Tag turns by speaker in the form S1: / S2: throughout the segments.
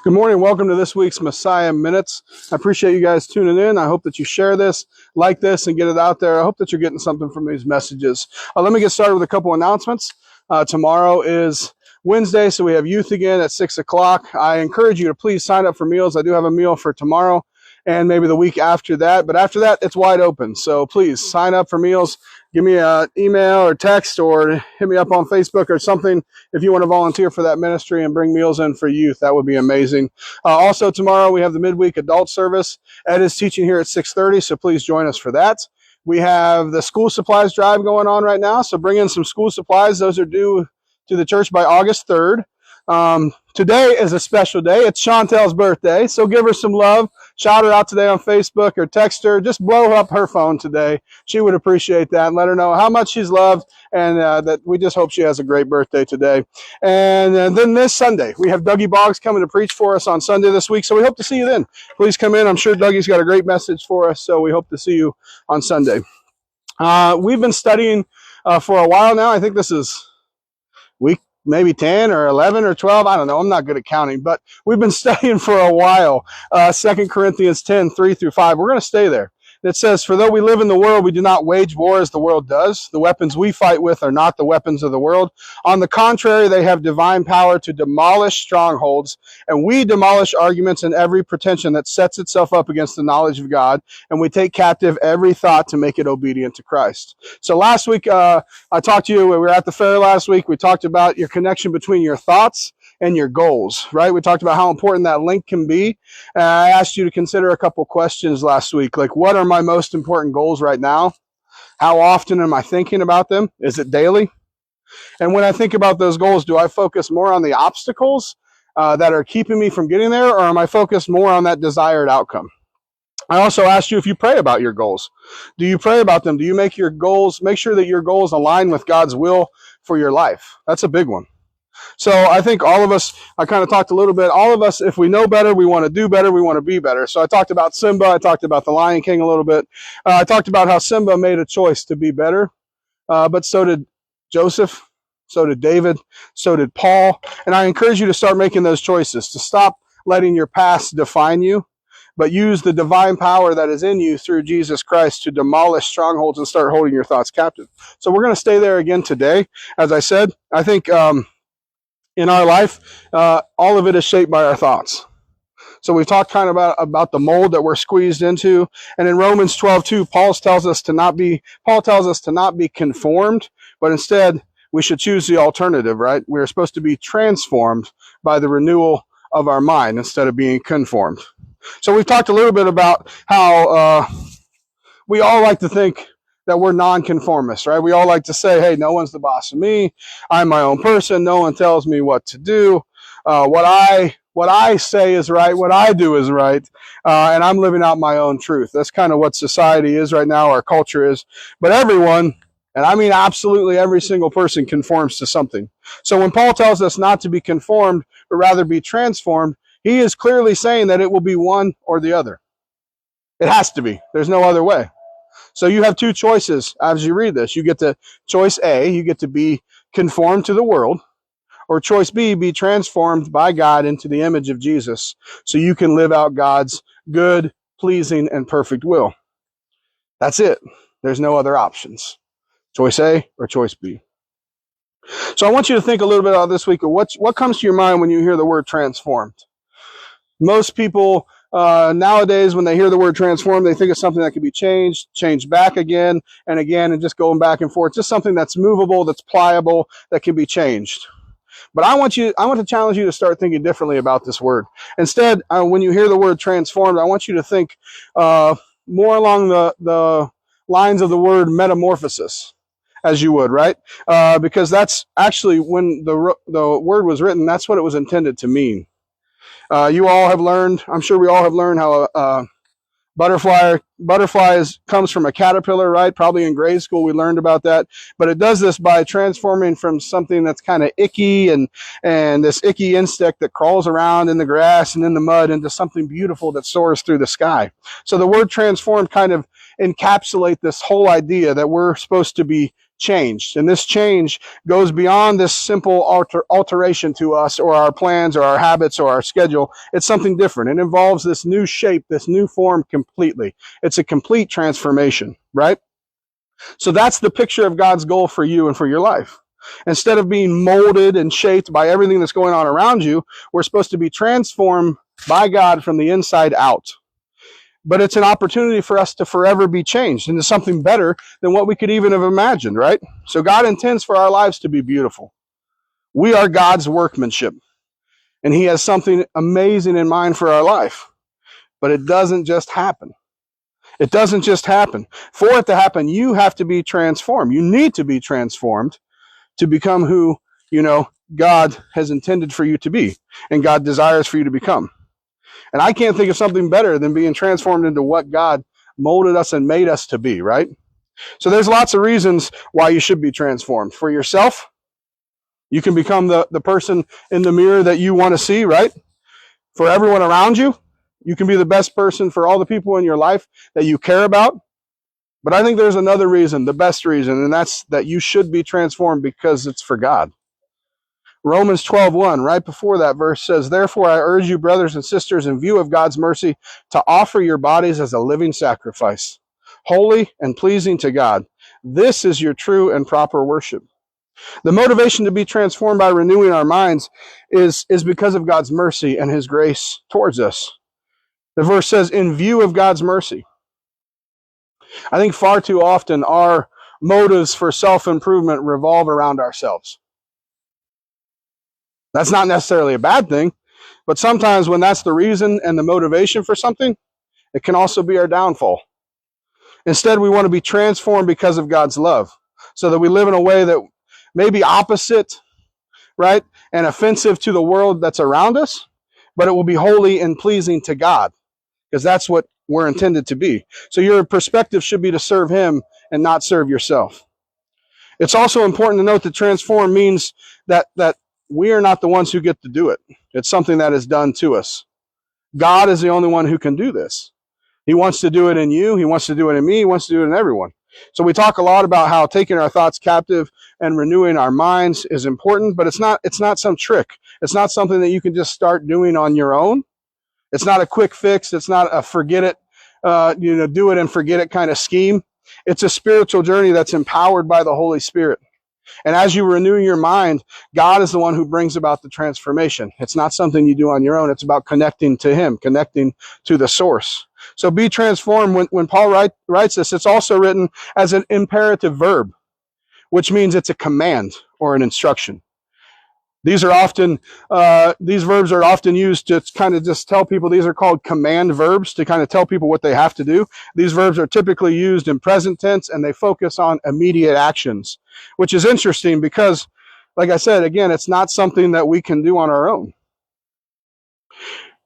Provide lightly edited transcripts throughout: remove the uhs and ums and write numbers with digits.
S1: Good morning. Welcome to this week's Messiah Minutes. I appreciate you guys tuning in. I hope that you share this, like this, and get it out there. I hope that you're getting something from these messages. Let me get started with a couple announcements. Tomorrow is Wednesday, so we have youth again at 6 o'clock. I encourage you to please sign up for meals. I do have a meal for tomorrow and maybe the week after that. But after that, it's wide open. So please sign up for meals. Give me an email or text or hit me up on Facebook or something if you want to volunteer for that ministry and bring meals in for youth. That would be amazing. Also tomorrow we have the midweek adult service. Ed is teaching here at 6:30, so please join us for that. We have the school supplies drive going on right now, so bring in some school supplies. Those are due to the church by August 3rd. Today is a special day. It's Chantel's birthday, so give her some love. Shout her out today on Facebook or text her. Just blow up her phone today. She would appreciate that, and let her know how much she's loved and that we just hope she has a great birthday today. And then this Sunday, we have Dougie Boggs coming to preach for us on Sunday this week, so we hope to see you then. Please come in. I'm sure Dougie's got a great message for us, so we hope to see you on Sunday. We've been studying for a while now. I think this is week maybe 10 or 11 or 12. I don't know. I'm not good at counting, but we've been studying for a while. 2 Corinthians 10, 3 through 5. We're going to stay there. It says, "For though we live in the world, we do not wage war as the world does. The weapons we fight with are not the weapons of the world. On the contrary, they have divine power to demolish strongholds, and we demolish arguments and every pretension that sets itself up against the knowledge of God, and we take captive every thought to make it obedient to Christ." So last week, I talked to you, we were at the fair last week, we talked about your connection between your thoughts and your goals, right? We talked about how important that link can be. I asked you to consider a couple questions last week, like what are my most important goals right now? How often am I thinking about them? Is it daily? And when I think about those goals, do I focus more on the obstacles that are keeping me from getting there, or am I focused more on that desired outcome? I also asked you if you pray about your goals. Do you pray about them? Do you make sure that your goals align with God's will for your life? That's a big one. So I think all of us, I kind of talked a little bit, all of us, if we know better, we want to do better, we want to be better. So I talked about Simba, I talked about the Lion King a little bit. I talked about how Simba made a choice to be better, but so did Joseph, so did David, so did Paul. And I encourage you to start making those choices, to stop letting your past define you, but use the divine power that is in you through Jesus Christ to demolish strongholds and start holding your thoughts captive. So we're going to stay there again today. As I said, I think in our life, all of it is shaped by our thoughts. So we've talked kind of about the mold that we're squeezed into. And in Romans 12:2, Paul tells us to not be conformed, but instead we should choose the alternative, right? We're supposed to be transformed by the renewal of our mind instead of being conformed. So we've talked a little bit about how we all like to think that we're nonconformists, right? We all like to say, hey, no one's the boss of me. I'm my own person. No one tells me what to do. What I say is right. What I do is right. And I'm living out my own truth. That's kind of what society is right now. Our culture is. But everyone, and I mean absolutely every single person, conforms to something. So when Paul tells us not to be conformed, but rather be transformed, he is clearly saying that it will be one or the other. It has to be. There's no other way. So you have two choices as you read this. You get to choice A, you get to be conformed to the world, or choice B, be transformed by God into the image of Jesus so you can live out God's good, pleasing, and perfect will. That's it. There's no other options. Choice A or choice B. So I want you to think a little bit about this week of what comes to your mind when you hear the word transformed. Most people nowadays, when they hear the word transform, they think of something that can be changed back again, and just going back and forth. Just something that's movable, that's pliable, that can be changed. But I want to challenge you to start thinking differently about this word. Instead, when you hear the word transformed, I want you to think more along the lines of the word metamorphosis, as you would, right? Because that's actually, when the word was written, that's what it was intended to mean. You all have learned, I'm sure we all have learned how butterflies comes from a caterpillar, right? Probably in grade school we learned about that. But it does this by transforming from something that's kind of icky and this icky insect that crawls around in the grass and in the mud into something beautiful that soars through the sky. So the word transformed kind of encapsulate this whole idea that we're supposed to be changed. And this change goes beyond this simple alteration to us or our plans or our habits or our schedule. It's something different. It involves this new shape, this new form completely. It's a complete transformation, right? So that's the picture of God's goal for you and for your life. Instead of being molded and shaped by everything that's going on around you, we're supposed to be transformed by God from the inside out. But it's an opportunity for us to forever be changed into something better than what we could even have imagined, right? So God intends for our lives to be beautiful. We are God's workmanship, and He has something amazing in mind for our life. But it doesn't just happen. It doesn't just happen. For it to happen, you have to be transformed. You need to be transformed to become who, God has intended for you to be, and God desires for you to become. And I can't think of something better than being transformed into what God molded us and made us to be, right? So there's lots of reasons why you should be transformed. For yourself, you can become the person in the mirror that you want to see, right? For everyone around you, you can be the best person for all the people in your life that you care about. But I think there's another reason, the best reason, and that's that you should be transformed because it's for God. Romans 12:1, right before that verse says, "Therefore I urge you, brothers and sisters, in view of God's mercy, to offer your bodies as a living sacrifice, holy and pleasing to God. This is your true and proper worship." The motivation to be transformed by renewing our minds is because of God's mercy and His grace towards us. The verse says, in view of God's mercy. I think far too often our motives for self-improvement revolve around ourselves. That's not necessarily a bad thing, but sometimes when that's the reason and the motivation for something, it can also be our downfall. Instead, we want to be transformed because of God's love, so that we live in a way that may be opposite, right, and offensive to the world that's around us, but it will be holy and pleasing to God, because that's what we're intended to be. So your perspective should be to serve Him and not serve yourself. It's also important to note that transform means that we are not the ones who get to do it. It's something that is done to us. God is the only one who can do this. He wants to do it in you. He wants to do it in me. He wants to do it in everyone. So we talk a lot about how taking our thoughts captive and renewing our minds is important, but it's not some trick. It's not something that you can just start doing on your own. It's not a quick fix. It's not a forget it, do it and forget it kind of scheme. It's a spiritual journey that's empowered by the Holy Spirit. And as you renew your mind, God is the one who brings about the transformation. It's not something you do on your own. It's about connecting to Him, connecting to the source. So be transformed. When Paul writes this, it's also written as an imperative verb, which means it's a command or an instruction. These verbs are often used to kind of just tell people, these are called command verbs, to kind of tell people what they have to do. These verbs are typically used in present tense, and they focus on immediate actions, which is interesting because, like I said, again, it's not something that we can do on our own.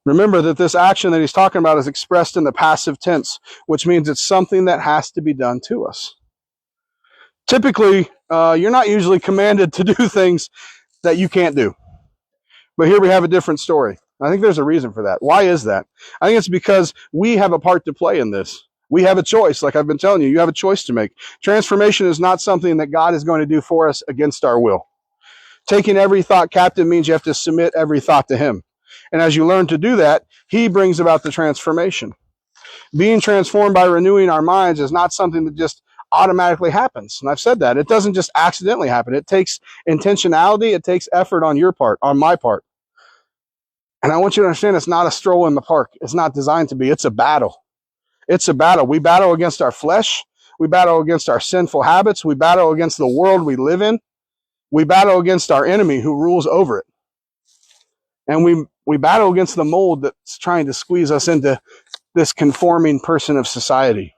S1: Remember that this action that he's talking about is expressed in the passive tense, which means it's something that has to be done to us. Typically, you're not usually commanded to do things that you can't do. But here we have a different story. I think there's a reason for that. Why is that? I think it's because we have a part to play in this. We have a choice. Like I've been telling you, you have a choice to make. Transformation is not something that God is going to do for us against our will. Taking every thought captive means you have to submit every thought to Him. And as you learn to do that, He brings about the transformation. Being transformed by renewing our minds is not something that just automatically happens. And I've said that. It doesn't just accidentally happen. It takes intentionality. It takes effort on your part, on my part. And I want you to understand it's not a stroll in the park. It's not designed to be. It's a battle. It's a battle. We battle against our flesh. We battle against our sinful habits. We battle against the world we live in. We battle against our enemy who rules over it. And we battle against the mold that's trying to squeeze us into this conforming person of society.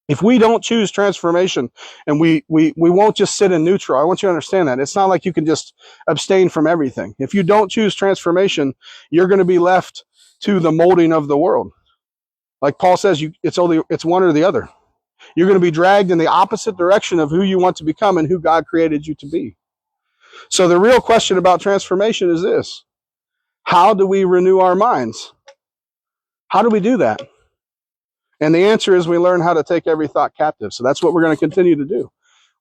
S1: If we don't choose transformation, and we won't just sit in neutral, I want you to understand that. It's not like you can just abstain from everything. If you don't choose transformation, you're going to be left to the molding of the world. Like Paul says, it's one or the other. You're going to be dragged in the opposite direction of who you want to become and who God created you to be. So the real question about transformation is this: how do we renew our minds? How do we do that? And the answer is we learn how to take every thought captive. So that's what we're going to continue to do.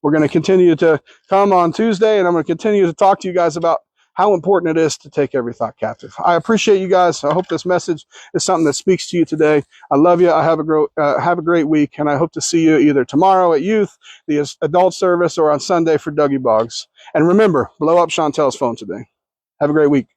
S1: We're going to continue to come on Tuesday, and I'm going to continue to talk to you guys about how important it is to take every thought captive. I appreciate you guys. I hope this message is something that speaks to you today. I love you. I have a great week, and I hope to see you either tomorrow at youth, the adult service, or on Sunday for Dougie Boggs. And remember, blow up Chantel's phone today. Have a great week.